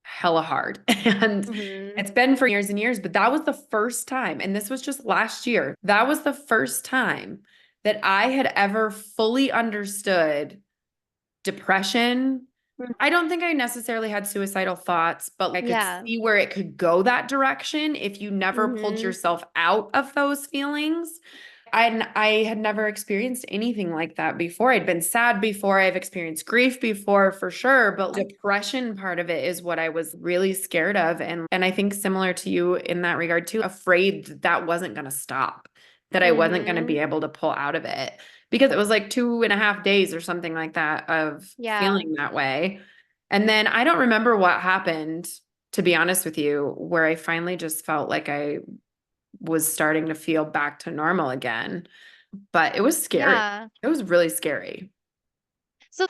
hella hard. And Hmm. it's been for years and years, but that was the first time. And this was just last year. That was the first time that I had ever fully understood depression. I don't think I necessarily had suicidal thoughts, but I could Yeah. see where it could go that direction if you never pulled Hmm. yourself out of those feelings. I had never experienced anything like that before. I'd been sad before. I've experienced grief before for sure, but depression part of it is what I was really scared of. And I think similar to you in that regard too, afraid that that wasn't going to stop, that I wasn't going to Hmm. be able to pull out of it because it was like 2.5 days or something like that of Yeah. feeling that way. And then I don't remember what happened, to be honest with you, where I finally just felt like I was starting to feel back to normal again. But it was scary. Yeah. It was really scary. So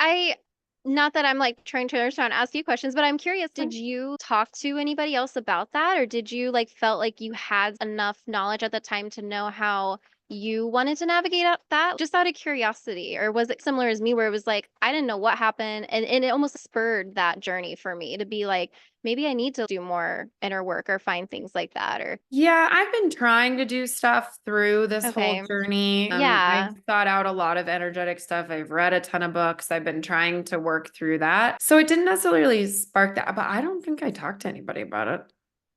not that I'm like trying to understand, ask you questions, but I'm curious, did you talk to anybody else about that? Or did you like felt like you had enough knowledge at the time to know how you wanted to navigate that? Just out of curiosity. Or was it similar as me where it was like, I didn't know what happened, and it almost spurred that journey for me to be like, maybe I need to do more inner work or find things like that, or Yeah, I've been trying to do stuff through this whole okay. journey. Yeah. I've thought out a lot of energetic stuff. I've read a ton of books. I've been trying to work through that. So it didn't necessarily spark that, but I don't think I talked to anybody about it.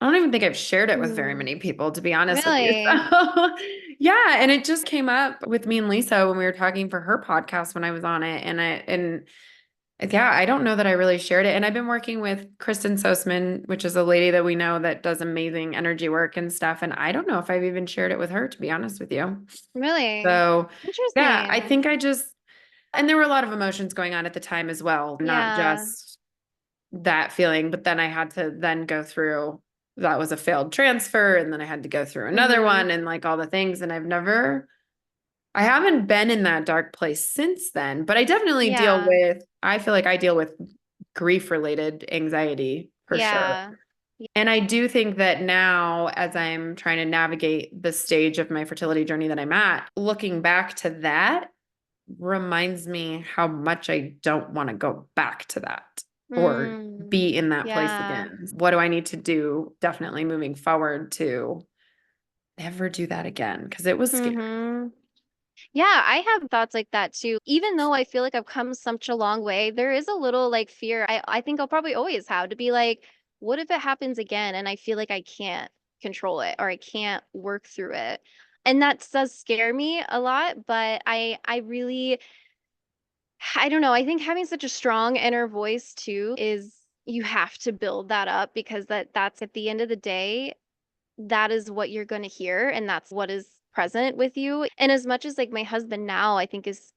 I don't even think I've shared it with very Hmm. many people, to be honest with you. Really? So, yeah, and it just came up with me and Lisa when we were talking for her podcast when I was on it, and yeah, I don't know that I really shared it. And I've been working with Kristen Sosman, which is a lady that we know that does amazing energy work and stuff. And I don't know if I've even shared it with her, to be honest with you. Really? So, yeah, I Interesting. think I just, and there were a lot of emotions going on at the time as well, not Yeah. just that feeling. But then I had to then go through, that was a failed transfer. And then I had to go through another Hmm. one and like all the things. And I haven't been in that dark place since then, but I definitely Yeah. I feel like I deal with grief related anxiety for sure. Yeah. And I do think that now, as I'm trying to navigate the stage of my fertility journey that I'm at, looking back to that reminds me how much I don't want to go back to that or Mm. be in that place Yeah. again. What do I need to do definitely moving forward to never do that again? Because it was scary. Hmm. Yeah, I have thoughts like that too. Even though I feel like I've come such a long way, there is a little like fear I think I'll probably always have to be like, what if it happens again and I feel like I can't control it or I can't work through it? And that does scare me a lot, but I really, I don't know. I think having such a strong inner voice too is, you have to build that up, because that's at the end of the day, that is what you're going to hear, and that's what is present with you. And as much as like my husband now, I think is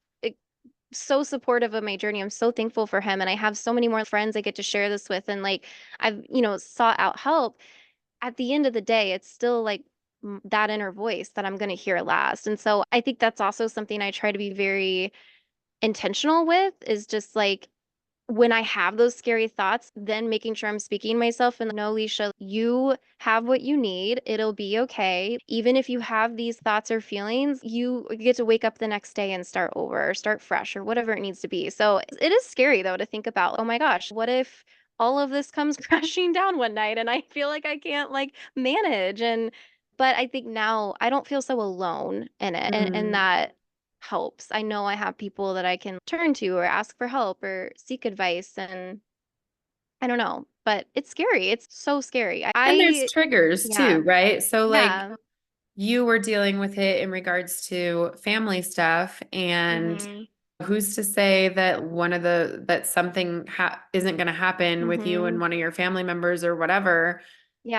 so supportive of my journey. I'm so thankful for him, and I have so many more friends I get to share this with, and like I've, sought out help. At the end of the day, it's still like that inner voice that I'm going to hear last. And so I think that's also something I try to be very intentional with, is just like when I have those scary thoughts, then making sure I'm speaking to myself and no, Leisha, you have what you need. It'll be okay. Even if you have these thoughts or feelings, you get to wake up the next day and start over or start fresh or whatever it needs to be. So it is scary though to think about, oh my gosh, what if all of this comes crashing down one night and I feel like I can't like manage? And but I think now I don't feel so alone in it, and Mhm. that helps. I know I have people that I can turn to or ask for help or seek advice, and I don't know, but it's scary. It's so scary. And there's I triggers yeah. too, right? So like Yeah. you were dealing with it in regards to family stuff, and Mhm. who's to say that that something isn't going to happen with you and Mhm. one of your family members or whatever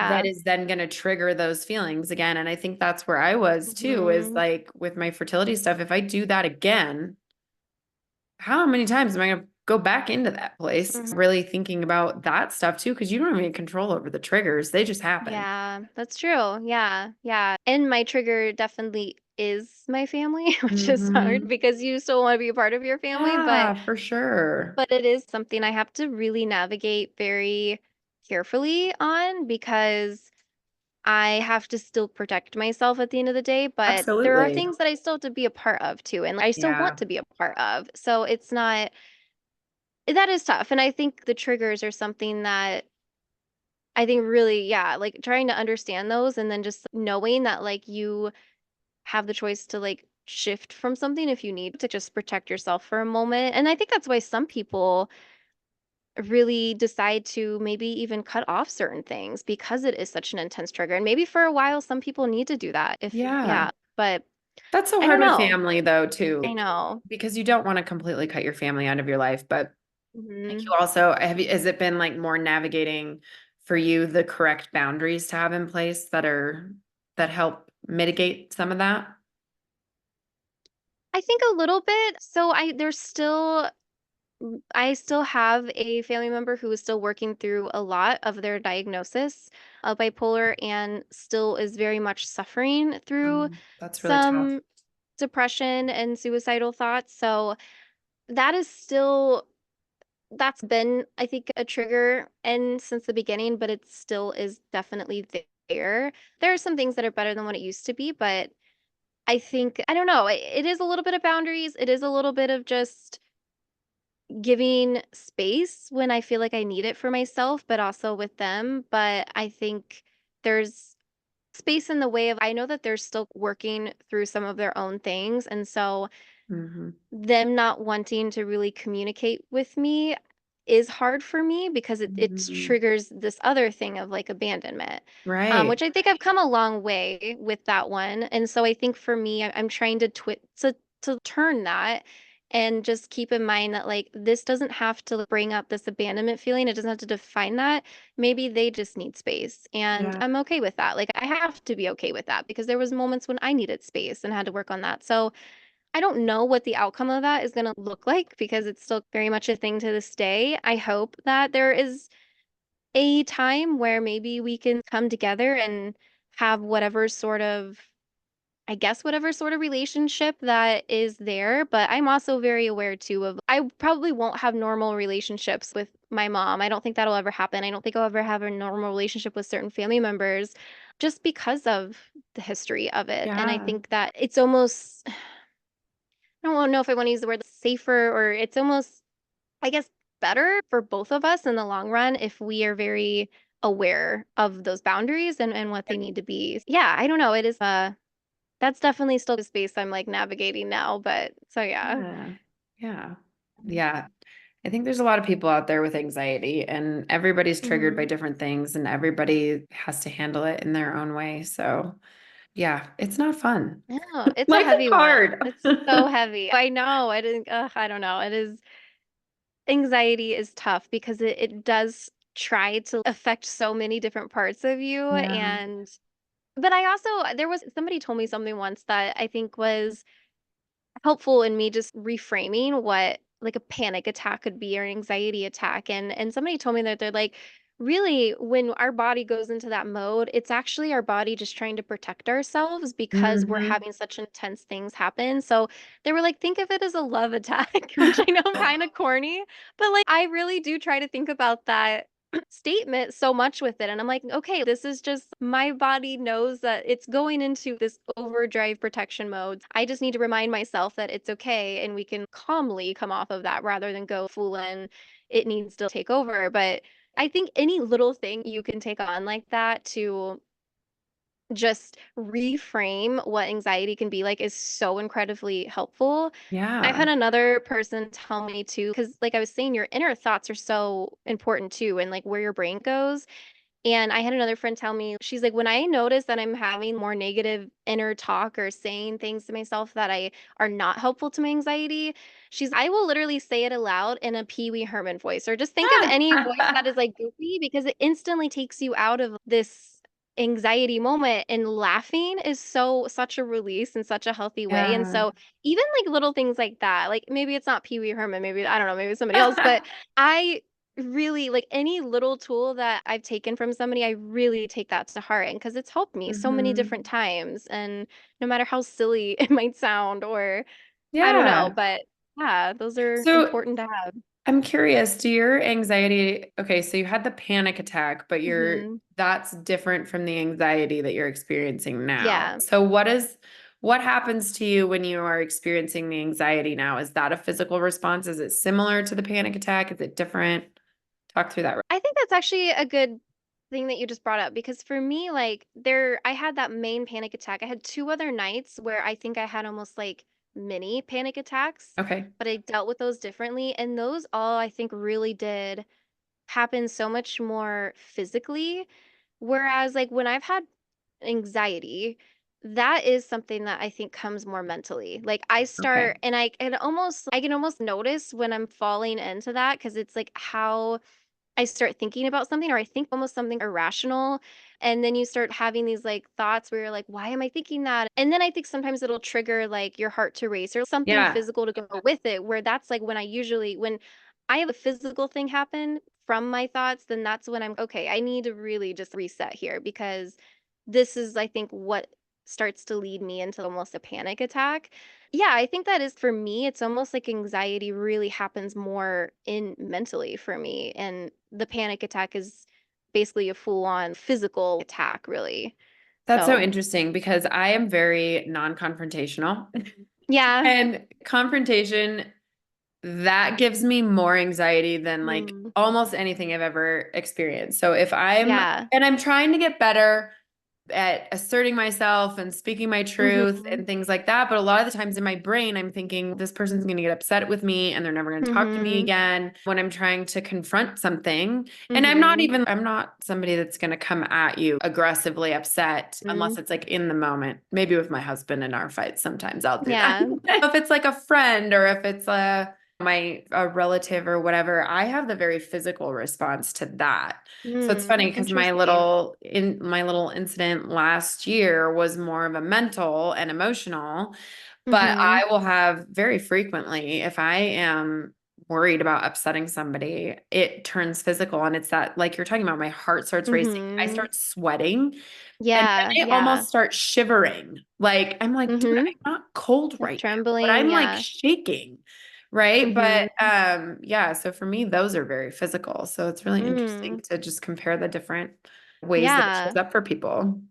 that Yeah. is then going to trigger those feelings again. And I think that's where I was too, is Mhm. like with my fertility stuff. If I do that again, how many times am I going to go back into that place? Mhm. Really thinking about that stuff too, because you don't have any control over the triggers. They just happen. Yeah, that's true. Yeah, yeah. And my trigger definitely is my family, which is hard Hmm. because you still want to be a part of your family, Yeah, for sure. but it is something I have to really navigate very carefully on because I have to still protect myself at the end of the day, but there are Absolutely. things that I still have to be a part of too, and I still want Yeah, to be a part of. So it's not that is tough. And I think the triggers are something that I think really, yeah, like trying to understand those and then just knowing that like you have the choice to like shift from something if you need to just protect yourself for a moment. And I think that's why some people really decide to maybe even cut off certain things because it is such an intense trigger. And maybe for a while, some people need to do that. If, yeah. yeah, but That's so I hard don't with know. family though, I too, know. because you don't want to completely cut your family out of your life, but like you Hmm. also has it been like more navigating for you the correct boundaries to have in place that help mitigate some of that? I think a little bit. So there's still, I still have a family member who is still working through a lot of their diagnosis of bipolar and still is very much suffering through That's really tough. some depression and suicidal thoughts. So that is still that's been, I think, a trigger and since the beginning, but it still is definitely there. There are some things that are better than what it used to be, but I think I don't know, it is a little bit of boundaries. It is a little bit of just giving space when I feel like I need it for myself, but also with them. But I think there's space in the way of I know that they're still working through some of their own things. And so Hmm. them not wanting to really communicate with me is hard for me because it Hmm. triggers this other thing of like abandonment, Right. which I think I've come a long way with that one. And so I think for me, I'm trying to turn that and just keep in mind that like this doesn't have to bring up this abandonment feeling. It doesn't have to define that. Maybe they just need space, and Yeah. I'm okay with that. Like I have to be okay with that because there was moments when I needed space and had to work on that. So I don't know what the outcome of that is going to look like because it's still very much a thing to this day. I hope that there is a time where maybe we can come together and have whatever sort of, I guess, whatever sort of relationship that is there. But I'm also very aware too of, I probably won't have normal relationships with my mom. I don't think that'll ever happen. I don't think I'll ever have a normal relationship with certain family members just because of the history of it. And I Yeah. think that it's almost, I don't know if I want to use the word safer or it's almost, I guess, better for both of us in the long run if we are very aware of those boundaries and what they need to be. Yeah, I don't know. It is that's definitely still the space I'm like navigating now, but so yeah. Yeah. Yeah. Yeah. I think there's a lot of people out there with anxiety, and everybody's triggered by Hmm. different things, and everybody has to handle it in their own way. So, yeah, it's not fun. No, it's a Life is heavy one. hard. It's so heavy. I know. I didn't I don't know. It is anxiety is tough because it does try to affect so many different parts of you Yeah. and but I also there was somebody told me something once that I think was helpful in me just reframing what like a panic attack could be or an anxiety attack and somebody told me that they're like really when our body goes into that mode it's actually our body just trying to protect ourselves because we're Hmm. having such intense things happen so they were like think of it as a love attack which I know kind of corny but like I really do try to think about that statement so much with it. And I'm like, okay, this is just my body knows that it's going into this overdrive protection mode. I just need to remind myself that it's okay and we can calmly come off of that rather than go full in. It needs to take over. But I think any little thing you can take on like that to just reframe what anxiety can be like is so incredibly helpful. I've Yeah. had another person tell me too, because like I was saying, your inner thoughts are so important too, and like where your brain goes. And I had another friend tell me, she's like, when I notice that I'm having more negative inner talk or saying things to myself that I are not helpful to my anxiety, I will literally say it aloud in a Pee Wee Herman voice, or just think of any voice that is like goofy because it instantly takes you out of this anxiety moment. And laughing is such a release in such a healthy way. And Yeah. so even like little things like that, like maybe it's not Pee Wee Herman, maybe I don't know, maybe it's somebody else, but I really like any little tool that I've taken from somebody, I really take that to heart. And because it's helped me so many Mhm. different times. And no matter how silly it might sound, or I don't know, Yeah. but yeah, those are So important to have. I'm curious, do your anxiety, okay, so you had the panic attack, but Hmm. that's different from the anxiety that you're experiencing now. Yeah. So what happens to you when you are experiencing the anxiety now? Is that a physical response? Is it similar to the panic attack? Is it different? Talk through that. I think that's actually a good thing that you just brought up because for me, like I had that main panic attack. I had two other nights where I think I had almost like mini panic attacks, Okay. but I dealt with those differently. And those all I think really did happen so much more physically. Whereas like when I've had anxiety, that is something that I think comes more mentally. Like I Okay. start and I can almost notice when I'm falling into that because it's like how I start thinking about something or I think almost something irrational. And then you start having these like thoughts where you're like, why am I thinking that? And then I think sometimes it'll trigger like your heart to race or something Yeah. physical to go with it, where that's like when I have a physical thing happen from my thoughts, then that's when I'm okay, I need to really just reset here because this is, I think, what starts to lead me into almost a panic attack. Yeah, I think that is for me, it's almost like anxiety really happens more in mentally for me. And the panic attack is basically a full on physical attack, really. That's so So, interesting because I am very non-confrontational. yeah. And confrontation, that gives me more anxiety than like Mm, almost anything I've ever experienced. So if yeah. I'm trying to get better at asserting myself and speaking my truth Hmm. and things like that. But a lot of the times in my brain, I'm thinking this person's going to get upset with me and they're never going to talk to me Hmm. again when I'm trying to confront something. And Hmm. I'm not somebody that's going to come at you aggressively upset Hmm. unless it's like in the moment. Maybe with my husband in our fights, sometimes I'll do that. Yeah. If it's like a friend or if it's a relative or whatever, I have the very physical response to that. So it's Mm, funny because interesting. my little incident last year was more of a mental and emotional, but Hmm. I will have very frequently if I am worried about upsetting somebody, it turns physical and it's that like you're talking about my heart starts racing. I Hmm. start sweating and Yeah. then I Yeah. almost start shivering. Like I'm like, dude, Hmm. I'm not cold Like right now, but trembling. I'm like Yeah. shaking. Right. But Hmm. yeah, so for me, those are very physical. So it's really interesting Mm. to just compare the different ways that it shows Yeah. up for people.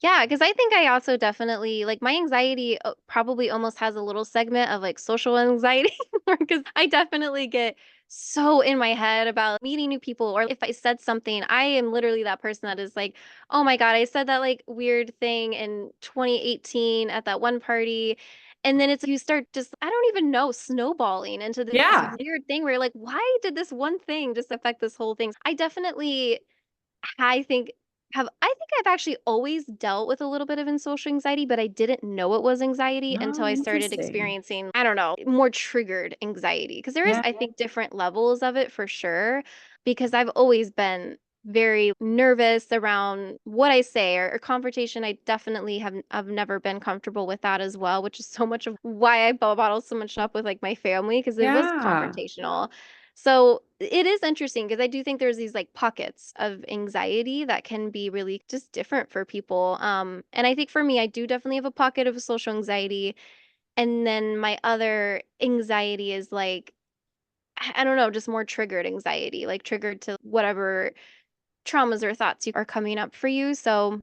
Yeah, because I think I also definitely like my anxiety probably almost has a little segment of like social anxiety because I definitely get so in my head about meeting new people or if I said something, I am literally that person that is like, "Oh my God, I said that like weird thing in 2018 at that one party." And then you start just I don't even know snowballing into this Yeah. weird thing where you're like, "Why did this one thing just affect this whole thing?" I definitely I think I think I've actually always dealt with a little bit of in social anxiety, but I didn't know it was anxiety until Oh, I started interesting. experiencing, I don't know, more triggered anxiety. Because there is, Yeah. I think, different levels of it for sure. Because I've always been very nervous around what I say or confrontation. I definitely I've never been comfortable with that as well, which is so much of why I bottle so much up with like my family because it was Yeah. confrontational. So it is interesting because I do think there's these like pockets of anxiety that can be really just different for people. And I think for me, I do definitely have a pocket of social anxiety. And then my other anxiety is like, I don't know, just more triggered anxiety, like triggered to whatever traumas or thoughts you are coming up for you. So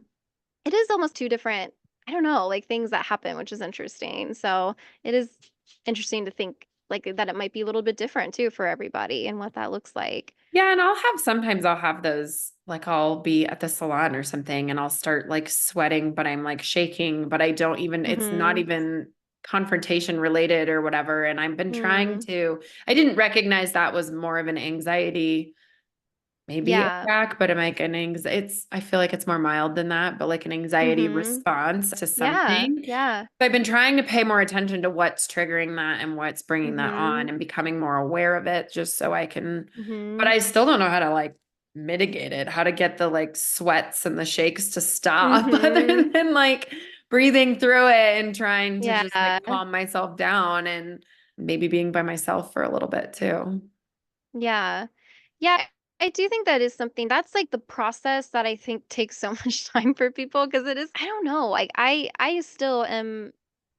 it is almost two different, I don't know, like things that happen, which is interesting. So it is interesting to think like that it might be a little bit different too for everybody and what that looks like. Yeah. And sometimes I'll have those, like I'll be at the salon or something and I'll start like sweating, but I'm like shaking, but it's not Mhm. even confrontation related or whatever. And I've been trying Mm. I didn't recognize that was more of an anxiety maybe Yeah. attack, but like I feel like it's more mild than that, but like an anxiety Mhm. response to Yeah. something. Yeah. So I've been trying to pay more attention to what's triggering that and what's bringing that on Mhm. and becoming more aware of it just so I can, but Mhm. I still don't know how to like mitigate it, how to get the like sweats and the shakes to stop other Mhm. than like breathing through it and trying to just like Yeah. calm myself down and maybe being by myself for a little bit too. Yeah. Yeah, I do think that is something that's like the process that I think takes so much time for people because it is I don't know, like I still am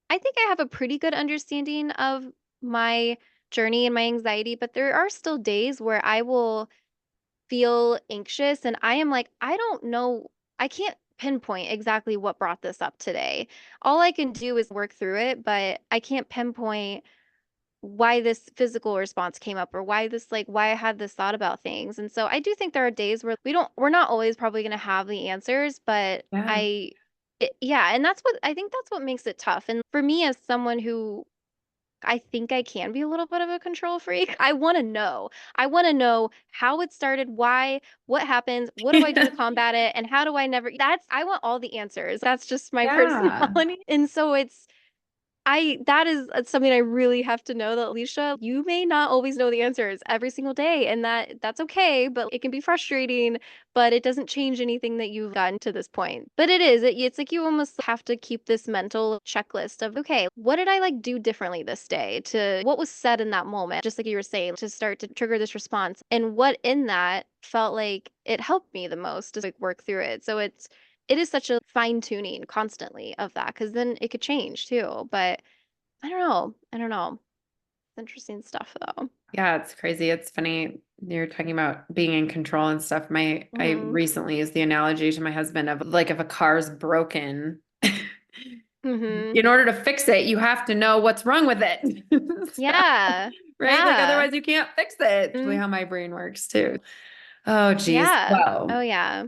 I think I have a pretty good understanding of my journey and my anxiety, but there are still days where I will feel anxious and I am like, I don't know, I can't pinpoint exactly what brought this up today. All I can do is work through it, but I can't pinpoint why this physical response came up or why I had this thought about things. And so I do think there are days where we're not always probably going to have the answers, but Yeah. yeah, and that's what I think that's what makes it tough. And for me as someone who I think I can be a little bit of a control freak. I want to know. I want to know how it started, why, what happens, what do I do to combat it, and how do I never that's I want all the answers. That's just my Yeah. personality. And so it's I that is something I really have to know that Alicia, you may not always know the answers every single day, and that's okay, but it can be frustrating, but it doesn't change anything that you've gotten to this point. But it's like you almost have to keep this mental checklist of, okay, what did I like do differently this day to what was said in that moment, just like you were saying, to start to trigger this response, and what in that felt like it helped me the most to like work through it. So it is such a fine tuning constantly of that because then it could change too. But I don't know. I don't know. It's interesting stuff though. Yeah, it's crazy. It's funny. You're talking about being in control and stuff. I Hmm. recently used the analogy to my husband of like if a car's broken, Hmm. in order to fix it, you have to know what's wrong with it. So, Yeah. right? Like Yeah. otherwise you can't fix it. That's really Mm, how my brain works too. Oh, geez. yeah. Oh Well, yeah.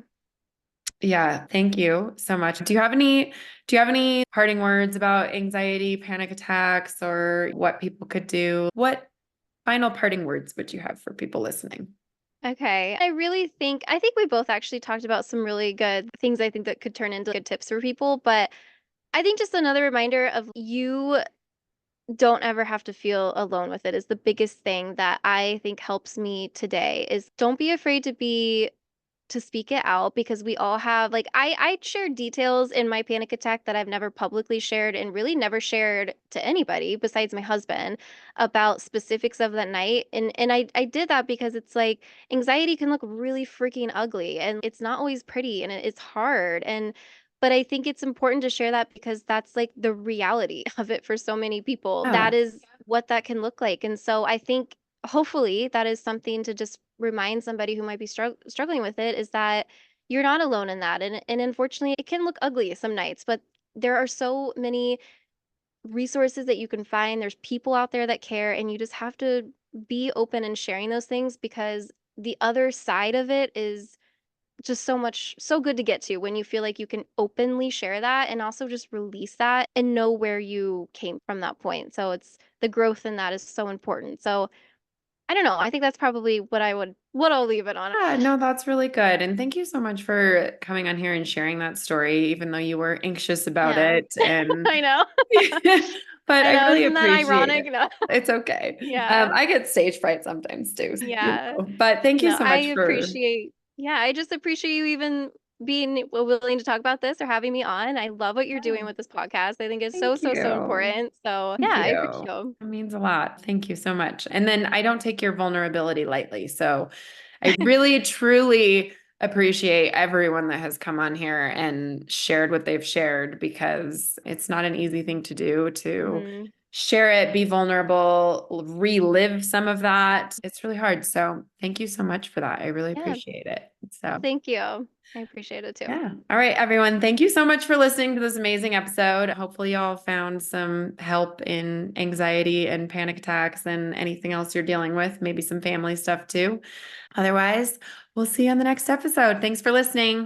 yeah, thank you so much. Do you have any parting words about anxiety, panic attacks, or what people could do? What final parting words would you have for people listening? Okay. I think we both actually talked about some really good things I think that could turn into good tips for people, but I think just another reminder of you don't ever have to feel alone with it is the biggest thing that I think helps me today is don't be afraid to speak it out because we all have like I shared details in my panic attack that I've never publicly shared and really never shared to anybody besides my husband about specifics of that night and I did that because it's like anxiety can look really freaking ugly and it's not always pretty and it's hard and but I think it's important to share that because that's like the reality of it for so many people. That Yeah. is what that can look like. And so I think hopefully that is something to just remind somebody who might be struggling with it is that you're not alone in that. And unfortunately, it can look ugly some nights, but there are so many resources that you can find. There's people out there that care, and you just have to be open and sharing those things because the other side of it is just so good to get to when you feel like you can openly share that and also just release that and know where you came from that point. So it's the growth in that is so important. So I don't know. I think that's probably what I'll leave it on. Yeah, no, that's really good. And thank you so much for coming on here and sharing that story, even though you were anxious about Yeah. it. And I know. but I I know. really Isn't that appreciate ironic? it. No. It's okay. Yeah. I get stage fright sometimes too, Yeah. But thank you No, so much for I just appreciate you even being willing to talk about this or having me on. I love what you're doing yeah, with this podcast. I think it's thank so you. important. So yeah, Thank I appreciate you. you. It means a lot. Thank you so much. And then I don't take your vulnerability lightly. So I really, truly appreciate everyone that has come on here and shared what they've shared because it's not an easy thing to do to Hmm. share it, be vulnerable, relive some of that. It's really hard. So thank you so much for that. I really Yeah. appreciate it. Well, So. thank you. I appreciate it too. Yeah. All right, everyone. Thank you so much for listening to this amazing episode. Hopefully, y'all found some help in anxiety and panic attacks and anything else you're dealing with, maybe some family stuff too. Otherwise, we'll see you on the next episode. Thanks for listening.